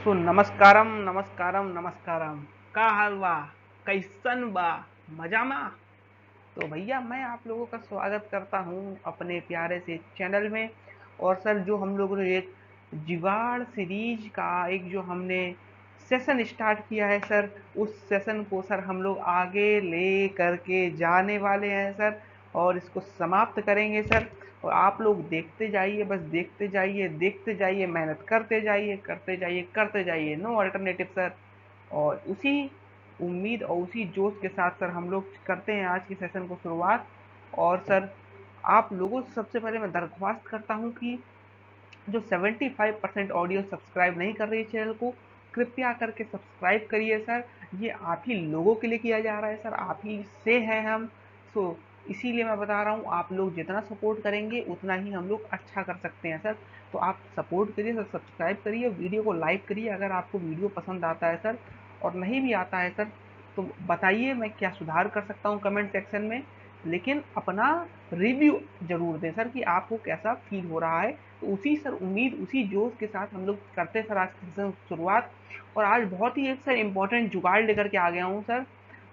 सो नमस्कारम नमस्कारम नमस्कारम। का हाल बा? कैसन बा? मजा में? तो भैया मैं आप लोगों का स्वागत करता हूँ अपने प्यारे से चैनल में। और सर जो हम लोगों ने एक जुगाड़ सीरीज का एक जो हमने सेशन स्टार्ट किया है सर, उस सेशन को सर हम लोग आगे ले करके जाने वाले हैं सर, और इसको समाप्त करेंगे सर। और आप लोग देखते जाइए, बस देखते जाइए, देखते जाइए, मेहनत करते जाइए, करते जाइए, करते जाइए, नो अल्टरनेटिव सर। और उसी उम्मीद और उसी जोश के साथ सर हम लोग करते हैं आज की सेशन को शुरुआत। और सर आप लोगों से सबसे पहले मैं दरख्वास्त करता हूं कि जो 75% ऑडियो सब्सक्राइब नहीं कर रही है चैनल को, कृपया करके सब्सक्राइब करिए सर। ये आप ही लोगों के लिए किया जा रहा है सर, आप ही से हैं हम। सो इसीलिए मैं बता रहा हूँ, आप लोग जितना सपोर्ट करेंगे उतना ही हम लोग अच्छा कर सकते हैं सर। तो आप सपोर्ट करिए सर, सब्सक्राइब करिए, वीडियो को लाइक करिए अगर आपको वीडियो पसंद आता है सर। और नहीं भी आता है सर तो बताइए, मैं क्या सुधार कर सकता हूँ कमेंट सेक्शन में। लेकिन अपना रिव्यू जरूर दें सर कि आपको कैसा फील हो रहा है। तो उसी सर उम्मीद, उसी जोश के साथ हम लोग करते हैं सर आज की सेशन शुरुआत। और आज बहुत ही एक सर इम्पोर्टेंट जुगाड़ लेकर के आ गया हूँ सर,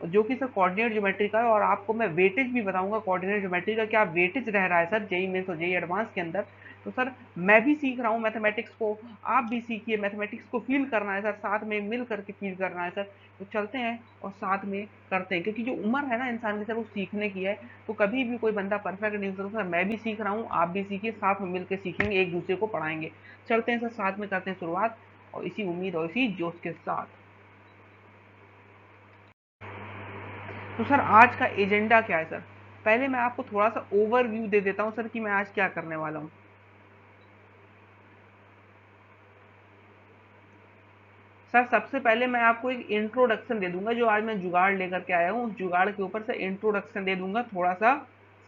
जो कि सर कोऑर्डिनेट ज्योमेट्री का है। और आपको मैं वेटेज भी बताऊंगा कोऑर्डिनेट ज्योमेट्री का क्या वेटेज रह रहा है सर जेई मेंस और जेई एडवांस के अंदर। तो सर मैं भी सीख रहा हूँ मैथमेटिक्स को, आप भी सीखिए, मैथमेटिक्स को फील करना है सर, साथ में मिल करके फील करना है सर। तो चलते हैं और साथ में करते हैं, क्योंकि जो उम्र है ना इंसान की सर वो सीखने की है। तो कभी भी कोई बंदा परफेक्ट नहीं हो सकता। मैं भी सीख रहा हूँ, आप भी सीखिए, साथ में मिलकर सीखेंगे, एक दूसरे को पढ़ाएंगे। चलते हैं सर, साथ में करते हैं शुरुआत, और इसी उम्मीद और इसी जोश के साथ। तो सर आज का एजेंडा क्या है सर? पहले मैं आपको थोड़ा सा ओवरव्यू दे देता हूँ सर कि मैं आज क्या करने वाला हूँ। सर सबसे पहले मैं आपको एक इंट्रोडक्शन दे दूंगा, जो आज मैं जुगाड़ लेकर के आया हूँ उस जुगाड़ के ऊपर से इंट्रोडक्शन दे दूंगा, थोड़ा सा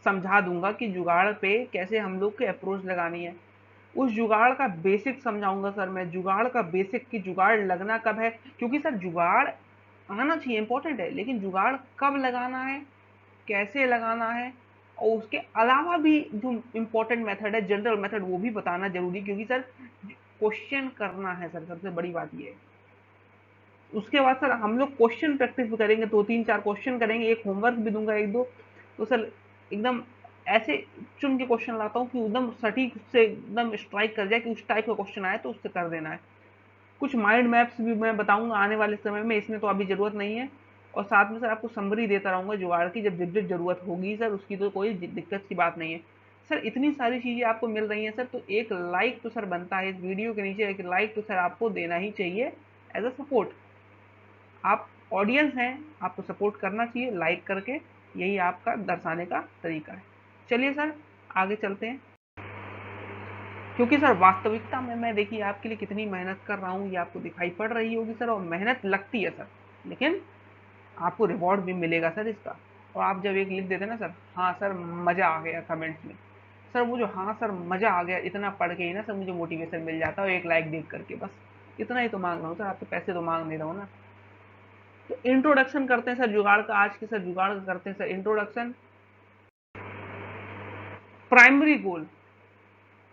समझा दूंगा कि जुगाड़ पे कैसे हम लोग के अप्रोच लगानी है। उस जुगाड़ का बेसिक समझाऊंगा सर मैं, जुगाड़ का बेसिक कि जुगाड़ लगना कब है। क्योंकि सर जुगाड़ आना चाहिए, इंपॉर्टेंट है, लेकिन जुगाड़ कब लगाना है, कैसे लगाना है, और उसके अलावा भी जो इम्पोर्टेंट मेथड है, जनरल मेथड, वो भी बताना जरूरी। क्योंकि सर क्वेश्चन करना है सर, सबसे बड़ी बात ये है। उसके बाद सर हम लोग क्वेश्चन प्रैक्टिस भी करेंगे, दो तीन चार क्वेश्चन करेंगे, एक होमवर्क भी दूंगा एक दो। तो सर एकदम ऐसे चुन के क्वेश्चन लाता हूँ कि एकदम सटीक से एकदम स्ट्राइक कर जाए कि उस टाइप का क्वेश्चन आए तो उससे कर देना है। कुछ माइंड मैप्स भी मैं बताऊंगा आने वाले समय में, इसमें तो अभी जरूरत नहीं है। और साथ में सर आपको समरी देता रहूंगा जुगाड़ की, जब जब जब जरूरत होगी सर उसकी, तो कोई दिक्कत की बात नहीं है। सर इतनी सारी चीजें आपको मिल रही हैं सर, तो एक लाइक तो सर बनता है, इस वीडियो के नीचे एक लाइक तो सर आपको देना ही चाहिए एज अ सपोर्ट। आप ऑडियंस हैं, आपको सपोर्ट करना चाहिए लाइक करके, यही आपका दर्शाने का तरीका है। चलिए सर आगे चलते हैं। क्योंकि सर वास्तविकता में मैं देखिए आपके लिए कितनी मेहनत कर रहा हूँ ये आपको दिखाई पड़ रही होगी सर, और मेहनत लगती है सर, लेकिन आपको रिवॉर्ड भी मिलेगा सर इसका। और आप जब एक लिख देते ना सर, हाँ सर मजा आ गया कमेंट्स में, सर वो जो हाँ सर मजा आ गया इतना पढ़ के ही ना सर मुझे मोटिवेशन मिल जाता है, एक लाइक देख करके बस। इतना ही तो मांग रहा हूँ सर, आपसे पैसे तो मांग नहीं रहा हूँ ना। तो इंट्रोडक्शन करते हैं सर जुगाड़ का, आज के सर जुगाड़ का करते हैं sir introduction. Primary goal,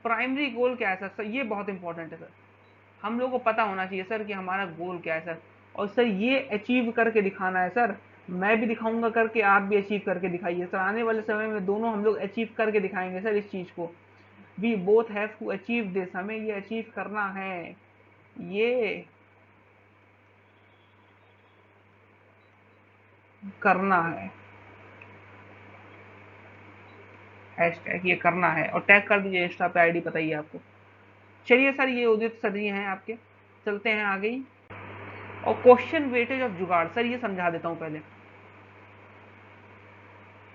primary goal क्या है सर? सर ये बहुत इंपॉर्टेंट है सर, हम लोगों को पता होना चाहिए सर कि हमारा गोल क्या है सर। और सर ये अचीव करके दिखाना है सर, मैं भी दिखाऊंगा करके, आप भी अचीव करके दिखाइए सर। आने वाले समय में दोनों हम लोग अचीव करके दिखाएंगे सर इस चीज को। We both have to achieve this, हमें ये अचीव करना है, ये करना है, हैशटैग ये करना है, और टैग कर दीजिए इंस्टा पे, आईडी बताइए आपको। चलिए सर ये उदित सर जी हैं आपके, चलते हैं आगे ही। और क्वेश्चन वेटेज ऑफ जुगाड़ सर ये समझा देता हूं पहले।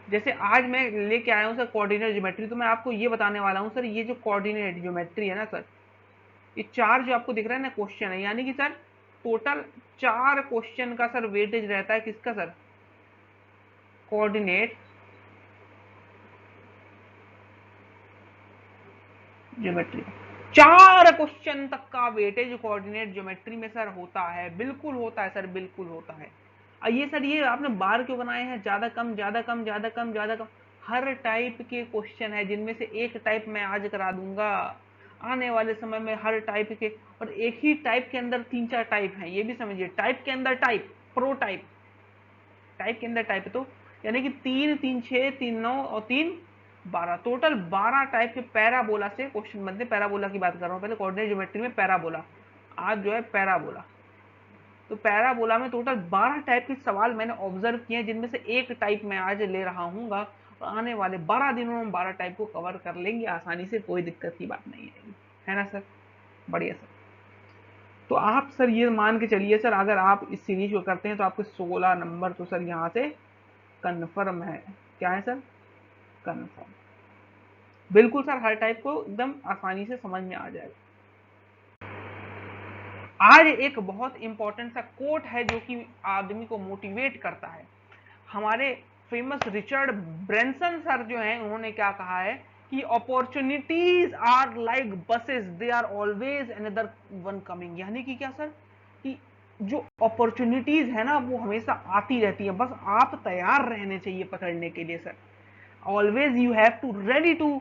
जैसे आज मैं लेके आया हूँ सर कोऑर्डिनेट ज्योमेट्री, तो मैं आपको ये बताने वाला हूँ सर, ये जो कोऑर्डिनेट ज्योमेट्री है ना सर, ये चार जो आपको दिख रहा है ना क्वेश्चन है, यानी कि सर टोटल चार क्वेश्चन का सर वेटेज रहता है, किसका सर? Coordinate geometry. चार क्वेश्चन तक का वेटेज कोऑर्डिनेट ज्योमेट्री में सर होता है, बिल्कुल होता है सर, बिल्कुल होता है। ये सर ये आपने बार क्यों बनाए हैं, ज्यादा कम ज्यादा कम ज्यादा कम ज्यादा कम? हर टाइप के क्वेश्चन है, जिनमें से एक टाइप मैं आज करा दूंगा, आने वाले समय में हर टाइप के, और एक ही टाइप के अंदर 3-4 टाइप हैं, ये भी समझिए, टाइप के अंदर टाइप, प्रो टाइप, टाइप के अंदर टाइप, तो यानी कि 3 3 6 3 9 और 3 12, टोटल 12 टाइप के पैराबोला से क्वेश्चन बनते हैं। पैराबोला की बात कर रहा हूँ, पहले कोऑर्डिनेट ज्योमेट्री में पैराबोला, आज जो है पैराबोला। तो पैराबोला में टोटल 12 टाइप के सवाल मैंने ऑब्जर्व किए हैं, जिनमें से एक टाइप मैं आज ले रहा हूँ, और आने वाले 12 दिनों में 12 टाइप को कवर कर लेंगे आसानी से, कोई दिक्कत की बात नहीं आएगी, है ना सर? बढ़िया सर। तो आप सर ये मान के चलिए सर, अगर आप इस सीरीज को करते हैं तो आपके 16 नंबर तो सर यहाँ से कन्फर्म है। क्या है सर? कन्फर्म। बिल्कुल सर, हर टाइप को एकदम आसानी से समझ में आ जाएगा। आज एक बहुत इंपॉर्टेंट सा कोट है जो कि आदमी को मोटिवेट करता है। हमारे फेमस रिचर्ड ब्रेंसन सर जो हैं, उन्होंने क्या कहा है कि opportunities are like buses, they are always another one coming. यानी कि क्या सर, कि जो अपॉर्चुनिटीज है ना वो हमेशा आती रहती है, बस आप तैयार रहने चाहिए पकड़ने के लिए sir. Always you have to ready to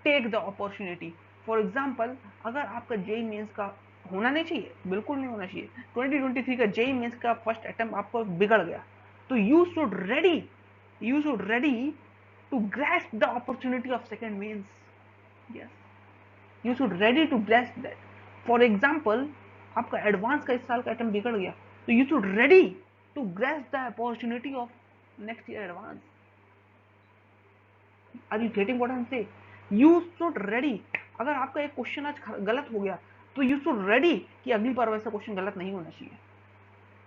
take the opportunity. For example, अगर आपका जेई मेंस का होना नहीं चाहिए, बिल्कुल नहीं होना चाहिए, 2023 का जेई मेंस का फर्स्ट अटेम्प्ट आपको बिगड़ गया, तो you should ready to grasp the opportunity of second mains. Yes, you should ready to grasp that. For example, आपका एडवांस का इस साल का अटेम्प्ट बिगड़ गया, तो you should ready to grasp the opportunity of next year advance. Are you getting what I am saying? You should ready. अगर आपका एक क्वेश्चन आज गलत हो गया, तो यू शुड रेडी कि अगली बार वैसा क्वेश्चन गलत नहीं होना चाहिए।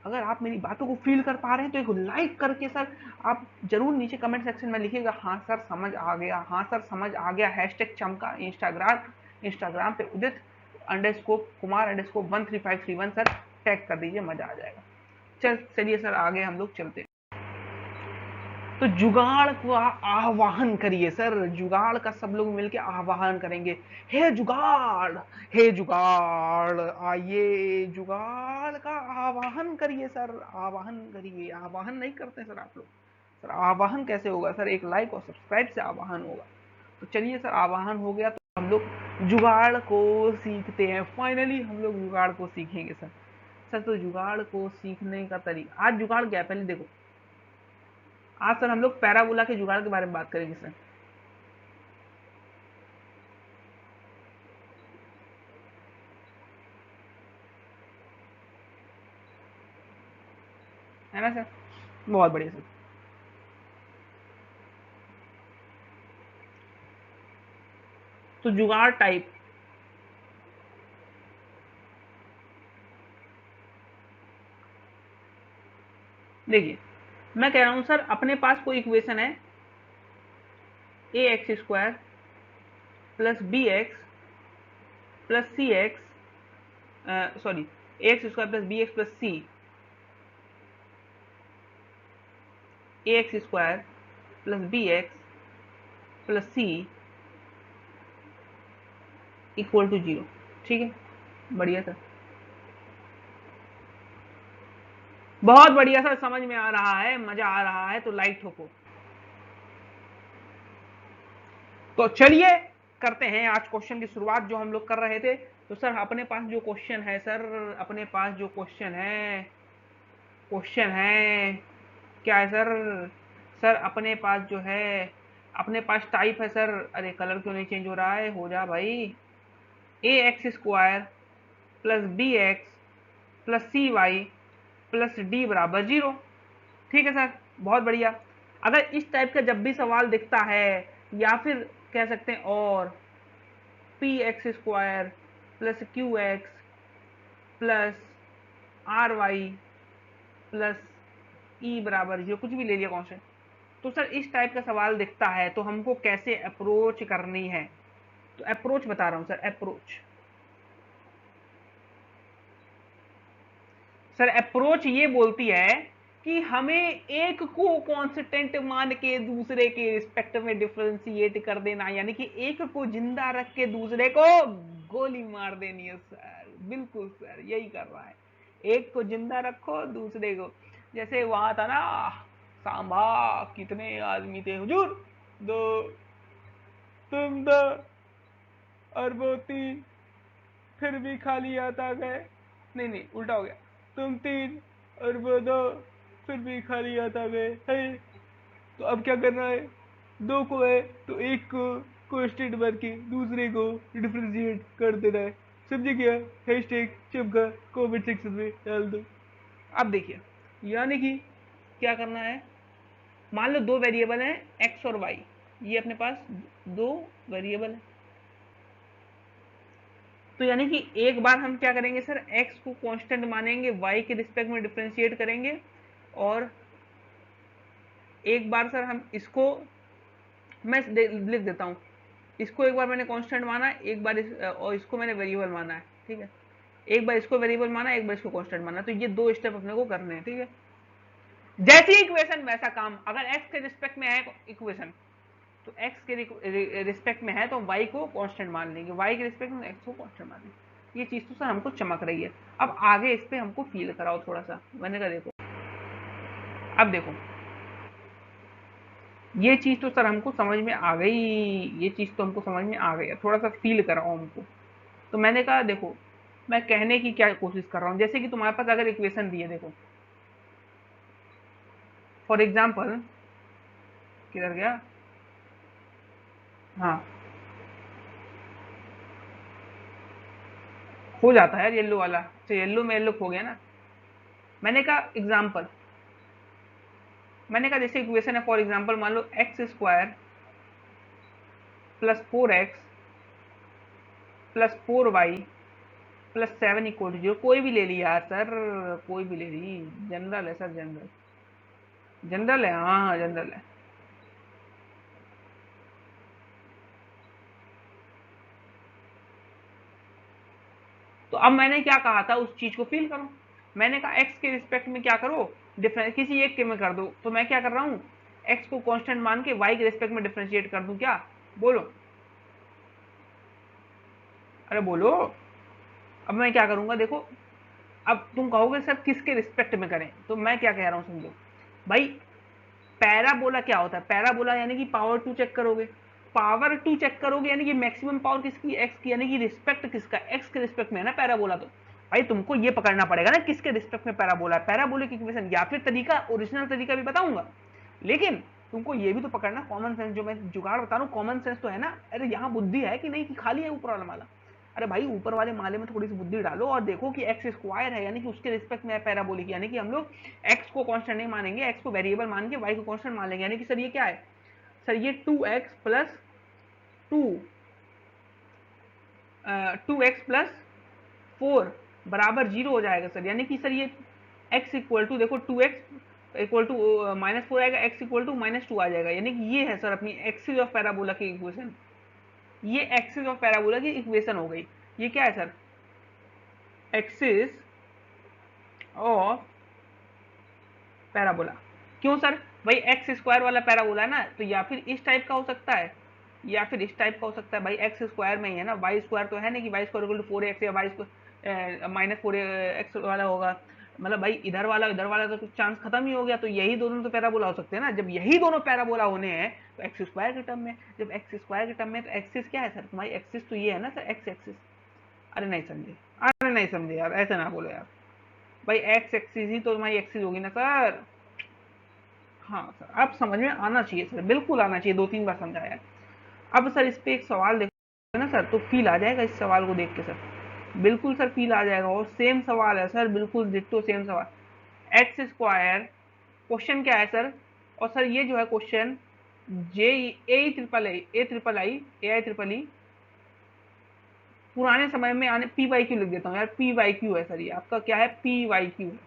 अगर आप मेरी बातों को फील कर पा रहे हैं तो एक लाइक करके सर आप जरूर नीचे कमेंट सेक्शन में लिखिएगा, हाँ सर समझ आ गया, हाँ सर समझ आ गया। हैशटैग चमका इंस्टाग्राम पे Udit underscore Kumar underscore 13531 sir tag कर दीजिए, मजा आ जाएगा। चलिए सर आगे हम लोग चलते हैं। तो जुगाड़ का आह्वान करिए सर, जुगाड़ का सब लोग मिलके आह्वान करेंगे। हे जुगाड़, हे जुगाड़ आइए, जुगाड़ का आह्वान करिए सर, आह्वान करिए। आह्वान नहीं करते सर आप लोग, सर आह्वान कैसे होगा सर? एक लाइक और सब्सक्राइब से आह्वान होगा। तो चलिए सर, आह्वान हो गया तो हम लोग जुगाड़ को सीखते हैं। फाइनली हम लोग जुगाड़ को सीखेंगे सर। सर तो जुगाड़ को सीखने का तरीका, आज जुगाड़ क्या है पहले देखो। आज सर हम लोग पैराबोला के जुगाड़ के बारे में बात करेंगे सर। है ना सर? बहुत बढ़िया सर। तो जुगाड़ टाइप, देखिए मैं कह रहा हूं सर, अपने पास कोई इक्वेशन है A X square plus B X plus C X, sorry, A X square plus B X plus C, A X square plus B X plus C equal to 0। ठीक है, बढ़िया सर, बहुत बढ़िया sir, समझ में आ रहा है, मजा आ रहा है, तो लाइक ठोको। तो चलिए करते हैं आज क्वेश्चन की शुरुआत जो हम लोग कर रहे थे। तो सर अपने पास जो क्वेश्चन है सर, अपने पास जो क्वेश्चन है क्या है सर? सर अपने पास जो है, अपने पास टाइप है सर, अरे कलर क्यों नहीं चेंज हो रहा है, हो जा भाई। A X square plus B X plus C Y plus D बराबर 0। ठीक है सर, बहुत बढ़िया। अगर इस टाइप का जब भी सवाल दिखता है, या फिर कह सकते हैं और P X square plus Q X plus R Y plus E बराबर 0, कुछ भी ले लिया कॉन्स्टेंट। तो सर इस टाइप का सवाल दिखता है तो हमको कैसे अप्रोच करनी है? तो अप्रोच बता रहा हूं सर, अप्रोच। सर अप्रोच ये बोलती है कि हमें एक को कांस्टेंट मान के दूसरे के रिस्पेक्ट में डिफरेंशिएट कर देना, यानी कि एक को जिंदा रख के दूसरे को गोली मार देनी है सर। बिल्कुल सर, यही कर रहा है। एक को जिंदा रखो, दूसरे को, जैसे वहां था ना, सांबा कितने आदमी थे हुजूर? दो। तुम दो। अरबों तीन, फिर भी खाली हाथ आ गए। नहीं नहीं, उल्टा हो गया। तुम तीन और वो दो, फिर भी खाली हाथ आ गए है। तो अब क्या करना है? दो को है तो एक को कांस्टेंट भर के दूसरे को डिफरेंशिएट कर देना है। समझे क्या? हैशटैग चिपका कमेंट सेक्शन में डाल दो। अब देखिए, यानी कि क्या करना है, मान लो दो वेरिएबल हैं एक्स और वाई, ये अपने पास दो वेरिएबल है। तो यानी कि एक बार हम क्या करेंगे सर, x को कांस्टेंट मानेंगे, y के रिस्पेक्ट में डिफरेंशिएट करेंगे, और एक बार सर हम इसको, मैं लिख देता हूँ, इसको एक बार मैंने कांस्टेंट माना, एक बार और इसको मैंने वेरिएबल माना है, ठीक है। एक बार इसको वेरिएबल माना, एक बार इसको कांस्टेंट माना, तो ये दो स्टेप अपने को करने हैं, ठीक है। जैसी इक्वेशन वैसा काम, अगर x के रिस्पेक्ट में है इक्वेशन, तो x के रिस्पेक्ट में है तो y को कांस्टेंट मान लेंगे, y के रिस्पेक्ट में x को कांस्टेंट मान लेंगे। ये चीज तो सर हमको चमक रही है। अब आगे इस पे हमको फील कराओ थोड़ा सा। मैंने कहा देखो, अब देखो, ये चीज तो सर हमको समझ में आ गई, ये चीज तो हमको समझ में आ गई, थोड़ा सा फील कराओ हमको। तो मैंने कहा देखो, मैं कहने की क्या कोशिश कर रहा हूँ, जैसे कि तुम्हारे पास अगर इक्वेशन दी है, देखो फॉर एग्जाम्पल, किधर गया, हाँ, हो जाता है यार येलो वाला, अच्छा येलो में येलो खो गया ना। मैंने कहा एग्जाम्पल, मैंने कहा जैसे इक्वेशन है, फॉर एग्जाम्पल मान लो X square plus 4x plus 4y plus 7 = 0, कोई भी ले ली यार सर, कोई भी ले ली, जनरल है सर, जनरल, जनरल है, हाँ हाँ जनरल है। तो अब मैंने क्या कहा था, उस चीज को फील करो। मैंने कहा एक्स के रिस्पेक्ट में क्या करो, डिफरेंस किसी एक के में कर दो। तो मैं क्या कर रहा हूँ, एक्स को कांस्टेंट मान के वाई के रिस्पेक्ट में डिफरेंशिएट कर दूं क्या? बोलो, अरे बोलो। अब मैं क्या करूंगा देखो, अब तुम कहोगे सर किसके रिस्पेक्ट में करें, तो मैं क्या कह रहा हूँ समझो भाई। पैराबोला क्या होता है, पैराबोला यानी कि पावर टू चेक करोगे, पावर टू चेक करोगे यानी कि मैक्सिमम पावर किसकी, एक्स की, यानी कि रिस्पेक्ट किसका, एक्स के रिस्पेक्ट में है ना पैराबोला। तो भाई तुमको ये पकड़ना पड़ेगा ना किसके रिस्पेक्ट में पैराबोला है, पैराबोलिक इक्वेशन, या फिर तरीका, ओरिजिनल तरीका भी बताऊंगा, लेकिन तुमको ये भी तो पकड़ना, कॉमन सेंस जो मैं जुगाड़ बता रहा हूँ, कॉमन सेंस तो है ना। अरे यहाँ बुद्धि है कि नहीं, कि खाली है ऊपर वाला माला? अरे भाई ऊपर वाले माले में थोड़ी सी बुद्धि डालो और देखो कि एक्स स्क्वायर है, यानी कि उसके रिस्पेक्ट में है पैराबोलिक, यानी कि हम लोग एक्स को कांस्टेंट नहीं मानेंगे, एक्स को वेरिएबल मान के वाई को कांस्टेंट मान लेंगे, यानी कि सर ये क्या है, सर ये 2x प्लस 4 बराबर 0 हो जाएगा सर, यानी कि सर ये x इक्वल टू, देखो 2x इक्वल टू -4 आएगा, x इक्वल टू -2 आ जाएगा, यानी कि ये है सर अपनी एक्सिस ऑफ पैराबोला की इक्वेशन। ये एक्सिस ऑफ पैराबोला की इक्वेशन हो गई। ये क्या है सर, एक्सिस ऑफ पैराबोला। क्यों सर? भाई एक्स स्क्वायर वाला पैराबोला है ना, तो या फिर इस टाइप का हो सकता है, या फिर इस टाइप का हो सकता है। भाई एक्स स्क्वायर में ही है ना, वाई स्क्वायर तो है नहीं कि Y square equal to 4x, या वाई स्क्वायर -4x वाला होगा, मतलब भाई इधर वाला तो चांस खत्म ही हो गया। तो यही दोनों तो पैराबोला हो सकते हैं ना, जब यही दोनों पैराबोला होने हैं तो एक्स स्क्वायर के टर्म में, जब एक्स स्क्वायर के टर्म में, तो एक्सिस क्या है सर, तुम्हारी एक्सिस तो ये है ना सर, एक्स एक्सिस। अरे नहीं समझे, अरे नहीं समझे यार, ऐसे ना बोलो यार। भाई एक्स एक्सिस ही तो तुम्हारी एक्सिस होगी ना सर। हाँ सर, अब समझ में आना चाहिए सर, बिल्कुल आना चाहिए, 2-3 बार समझाया। अब सर इस पे एक सवाल देखो ना सर, तो फील आ जाएगा इस सवाल को देख के सर, बिल्कुल सर फील आ जाएगा। और सेम सवाल है सर, बिल्कुल डिट्टो सेम सवाल, एक्स स्क्वायर, क्वेश्चन क्या है सर, और सर ये जो है question, J A triple I, I triple E, पुराने समय में आने, पी वाई क्यू लिख देता हूँ यार, पी वाई क्यू है सर, ये आपका क्या है, पी वाई क्यू है,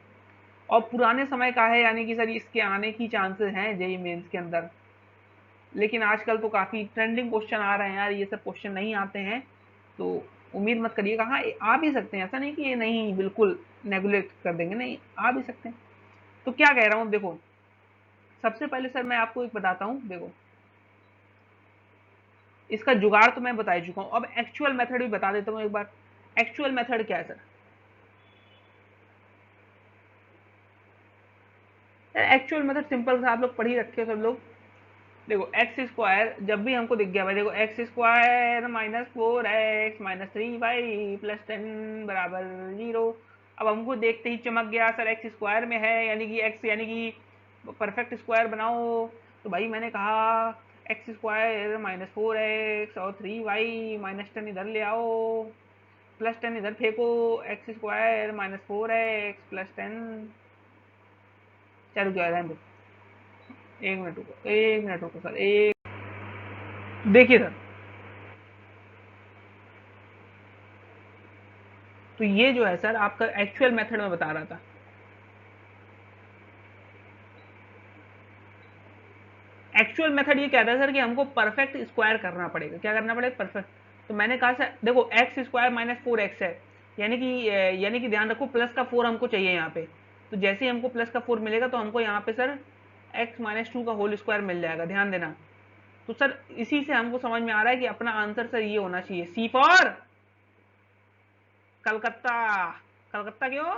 और पुराने समय का है, यानी कि सर इसके आने की चांसेस हैं जेई मेंस के अंदर। लेकिन आजकल तो काफ़ी ट्रेंडिंग क्वेश्चन आ रहे हैं यार, ये सब क्वेश्चन नहीं आते हैं, तो उम्मीद मत करिएगा। हाँ आ भी सकते हैं, ऐसा नहीं कि ये नहीं बिल्कुल नेगलेक्ट कर देंगे, नहीं आ भी सकते हैं। तो क्या कह रहा हूँ देखो, सबसे पहले सर मैं आपको एक बताता हूँ, देखो इसका जुगाड़ तो मैं बता ही चुका हूँ, अब एक्चुअल मेथड भी बता देता हूँ एक बार। एक्चुअल मेथड क्या है सर, एक्चुअल मेथड सिंपल सा, आप लोग पढ़ ही रखे हो सब लोग। देखो एक्स स्क्वायर जब भी हमको दिख गया भाई, देखो x square minus 4x minus 3y plus 10 बराबर 0। अब हमको देखते ही चमक गया सर एक्स स्क्वायर में है, यानी कि एक्स यानी कि परफेक्ट स्क्वायर बनाओ। तो भाई मैंने कहा एक्स स्क्वायर माइनस 4x और 3y माइनस 10 इधर ले आओ, प्लस 10 इधर फेंको, x square minus 4x plus 10। चलो क्या रहने दो, एक मिनट रुको, एक मिनट रुको सर, एक देखिए सर। तो ये जो है सर आपका एक्चुअल मेथड में बता रहा था। एक्चुअल मेथड ये कहता है सर कि हमको परफेक्ट स्क्वायर करना पड़ेगा। क्या करना पड़ेगा? परफेक्ट। तो मैंने कहा सर देखो एक्स स्क्वायर माइनस 4x है, यानी कि ध्यान रखो प्लस का 4 हमको चाहिए यहाँ पे। तो जैसे ही हमको प्लस का 4 मिलेगा तो हमको यहाँ पे सर एक्स माइनस 2 का होल स्क्वायर मिल जाएगा, ध्यान देना। तो सर इसी से हमको समझ में आ रहा है कि अपना आंसर सर ये होना चाहिए, सी फॉर कलकत्ता। कलकत्ता क्यों?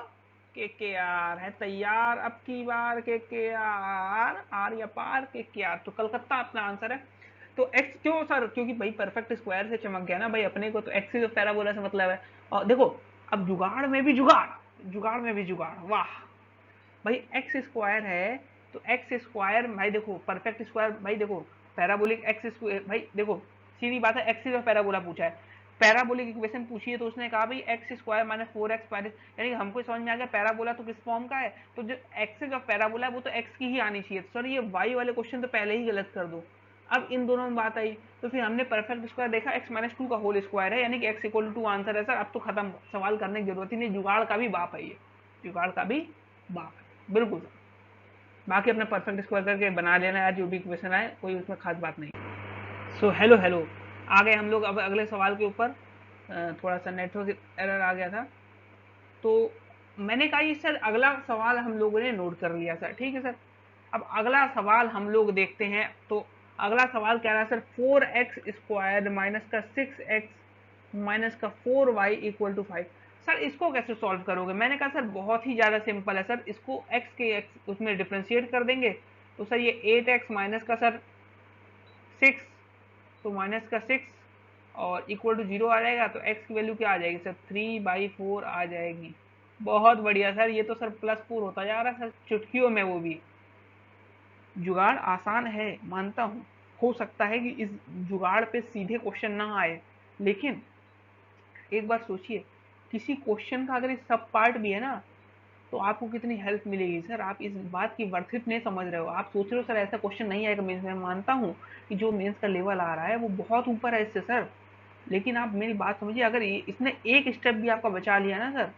के आर है तैयार अब की बार, के आर या पार के आर, तो कलकत्ता अपना आंसर है। तो एक्स क्यों सर? क्योंकि भाई परफेक्ट स्क्वायर से चमक गया ना भाई अपने को, तो एक्स से पैराबोला से मतलब है। और देखो अब जुगाड़ में भी जुगाड़, जुगाड़ में भी जुगाड़, वाह भाई। एक्स स्क्वायर है तो एक्स स्क्वायर भाई देखो परफेक्ट स्क्वायर भाई देखो पैराबोलिक एक्स स्क्वायर भाई देखो, सीधी बात है, एक्सिस और पैराबोला पूछा है, पैराबोलिक इक्वेशन पूछी है तो उसने कहा भाई x square minus 4x minus, यानी कि हमको समझ में आ गया पैराबोला तो किस फॉर्म का है, तो जो एक्सिस और पैराबोला है वो तो एक्स की ही आनी चाहिए। सर ये वाई वाले क्वेश्चन तो पहले ही गलत कर दो। अब इन दोनों में बात आई तो फिर हमने परफेक्ट स्क्वायर देखा एक्स माइनस 2 का होल स्क्वायर है, यानी कि एक्स इक्वल टू आंसर है सर। अब तो खत्म, सवाल करने की जरूरत ही नहीं, जुगाड़ का भी बाप है ये, जुगाड़ का भी बाप है बिल्कुल सर। बाकी अपना परफेक्ट स्क्वायर करके बना लेना यार, जो भी इक्वेशन आए कोई उसमें खास बात नहीं। सो हेलो हेलो, आ गए हम लोग अब अगले सवाल के ऊपर। थोड़ा सा नेटवर्क एरर आ गया था, तो मैंने कहा ये सर अगला सवाल हम लोगों ने नोट कर लिया सर, ठीक है सर। अब अगला सवाल हम लोग देखते हैं। तो अगला सवाल कह रहा है सर 4x स्क्वायर माइनस का 6x माइनस का 4y इक्वल टू 5। सर इसको कैसे सॉल्व करोगे? मैंने कहा सर बहुत ही ज़्यादा सिंपल है सर, इसको x के x उसमें डिफ्रेंशिएट कर देंगे। तो सर ये 8x माइनस का सर 6, तो माइनस का 6 और इक्वल टू 0 आ जाएगा, तो x की वैल्यू क्या आ जाएगी सर? 3/4 आ जाएगी। बहुत बढ़िया सर, ये तो सर +4 होता जा रहा है सर चुटकियों में, वो भी। जुगाड़ आसान है मानता हूँ, हो सकता है कि इस जुगाड़ पे सीधे क्वेश्चन ना आए, लेकिन एक बार सोचिए किसी क्वेश्चन का अगर सब पार्ट भी है ना तो आपको कितनी हेल्प मिलेगी सर। आप इस बात की वर्थित नहीं समझ रहे हो, आप सोच रहे हो सर ऐसा क्वेश्चन नहीं आएगा मेंस में। मानता हूँ कि जो मेंस का लेवल आ रहा है वो बहुत ऊपर है इससे सर, लेकिन आप मेरी बात समझिए, अगर इसने एक स्टेप भी आपका बचा लिया ना सर,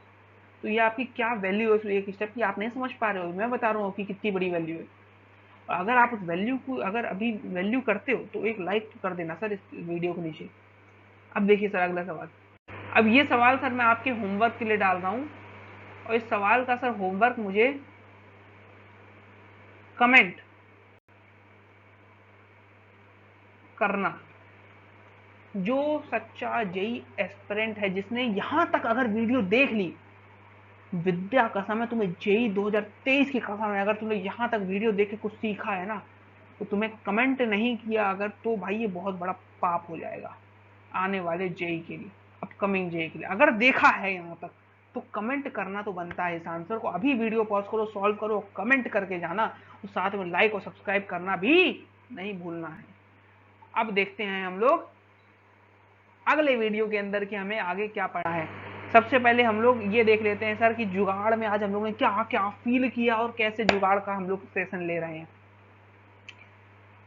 तो ये आपकी क्या वैल्यू है उस एक स्टेप की, आप नहीं समझ पा रहे हो। मैं बता रहा हूँ कि कितनी बड़ी वैल्यू है। और अगर आप उस वैल्यू को अगर अभी वैल्यू करते हो तो एक लाइक तो कर देना सर इस वीडियो के नीचे। अब देखिए सर अगला सवाल। अब ये सवाल सर मैं आपके होमवर्क के लिए डाल रहा हूँ, और इस सवाल का सर होमवर्क मुझे कमेंट करना। जो सच्चा जेई एस्पिरेंट है जिसने यहां तक अगर वीडियो देख ली, विद्या कसम है तुम्हें, जेई 2023 की कसम है, अगर तुमने यहां तक वीडियो देख के कुछ सीखा है ना, तो तुम्हें कमेंट नहीं किया अगर, तो भाई ये बहुत बड़ा पाप हो जाएगा आने वाले जेई के लिए, अपकमिंग जेई के लिए। अगर देखा है यहाँ तक तो कमेंट करना तो बनता है इस आंसर को। अभी वीडियो पॉज करो, सॉल्व करो, कमेंट करके जाना, और साथ में लाइक और सब्सक्राइब करना भी नहीं भूलना है। अब देखते हैं हम लोग अगले वीडियो के अंदर कि हमें आगे क्या पढ़ा है। सबसे पहले हम लोग ये देख लेते हैं सर कि जुगाड़ में आज हम लोगों ने क्या क्या फील किया और कैसे जुगाड़ का हम लोग सेशन ले रहे हैं।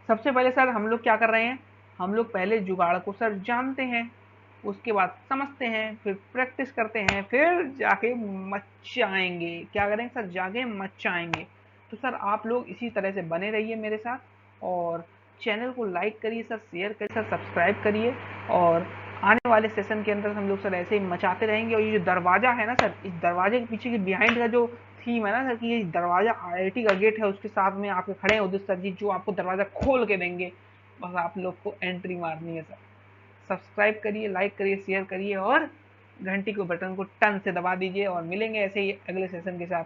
सबसे पहले सर हम लोग क्या कर रहे हैं, हम लोग पहले जुगाड़ को सर जानते हैं, उसके बाद समझते हैं, फिर प्रैक्टिस करते हैं, फिर जाके मचाएंगे। क्या करेंगे सर? जाके मचाएंगे। तो सर आप लोग इसी तरह से बने रहिए मेरे साथ, और चैनल को लाइक करिए सर, शेयर करिए सर, सब्सक्राइब करिए, और आने वाले सेशन के अंदर हम लोग सर ऐसे ही मचाते रहेंगे। और ये जो दरवाजा है ना सर, इस दरवाजे के पीछे की बिहाइंड का जो थीम है ना सर, कि ये दरवाजा आईआईटी का गेट है, उसके साथ में आपके खड़े हैं उदित सर जी, जो आपको दरवाजा खोल के देंगे। बस आप लोग को एंट्री मारनी है सर। सब्सक्राइब करिए, लाइक करिए, शेयर करिए, और घंटी को बटन को टन से दबा दीजिए। और मिलेंगे ऐसे ही अगले सेशन के साथ,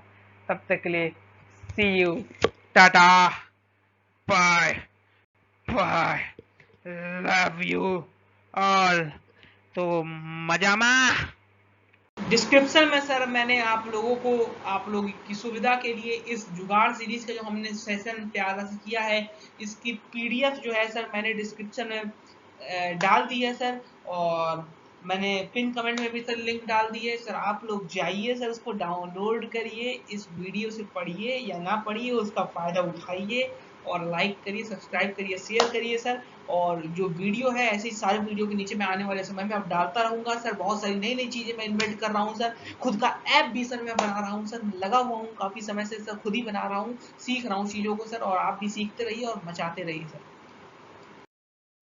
तब तक के लिए see you, tata, bye. Love you all. तो मजामा। डिस्क्रिप्शन में सर मैंने आप लोगों की सुविधा के लिए इस जुगाड़ सीरीज का जो हमने सेशन प्यारा से किया है, इसकी पीडीएफ जो है सर मैंने डिस्क्रिप्शन में डाल दी है सर, और मैंने पिन कमेंट में भी सर लिंक डाल दी है सर। आप लोग जाइए सर, उसको डाउनलोड करिए, इस वीडियो से पढ़िए या ना पढ़िए, उसका फायदा उठाइए और लाइक करिए, सब्सक्राइब करिए, शेयर करिए सर। और जो वीडियो है, ऐसी सारी वीडियो के नीचे मैं आने वाले समय में अब डालता रहूंगा सर। बहुत सारी नई नई चीजें मैं इन्वेंट कर रहा हूँ सर। खुद का ऐप भी सर मैं बना रहा हूँ सर, लगा हुआ हूँ काफी समय से सर, खुद ही बना रहा हूँ, सीख रहा हूँ चीजों को सर। और आप भी सीखते रहिए और मचाते रहिए सर।